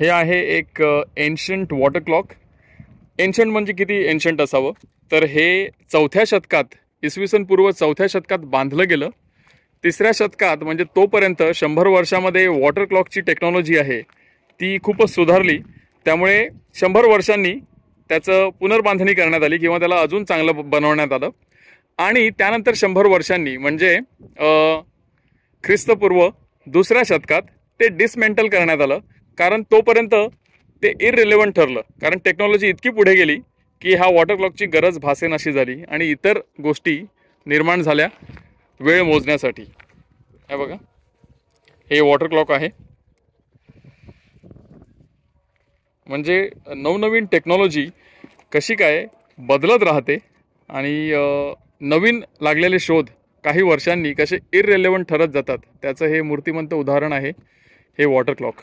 हे आहे एक एन्शंट वॉटर क्लॉक. एन्शंट म्हणजे किती एन्शंट असावं, तर हे 4थ्या शतकात, इसवी सन पूर्व 4थ्या शतकात बांधलं गेलं. 3ऱ्या शतकात म्हणजे तोपर्यंत 100 वर्षामध्ये वॉटर क्लॉकची टेक्नॉलॉजी आहे ती खूपच सुधारली. त्यामुळे 100 वर्षांनी त्याचं पुनर्बांधणी करण्यात आली किंवा त्याला अजून चांगलं बनवण्यात आलं. आणि त्यानंतर 100 वर्षांनी म्हणजे ख्रिस्तपूर्व 2ऱ्या शतकात ते डिसमेंटल करण्यात आलं. कारण तोपर्यंत ते इररिलेव्हंट ठरलं, कारण टेक्नॉलॉजी इतकी पुढे गेली की ह्या वॉटर क्लॉकची गरज भासेनाशी झाली आणि इतर गोष्टी निर्माण झाल्या वेळ मोजण्यासाठी. हे बघा, हे वॉटर क्लॉक आहे. म्हणजे नवनवीन टेक्नॉलॉजी कशी काय बदलत राहते आणि नवीन लागलेले शोध काही वर्षांनी कसे इररिलेव्हंट ठरत जातात, त्याचं हे मूर्तिमंत उदाहरण आहे हे वॉटर क्लॉक.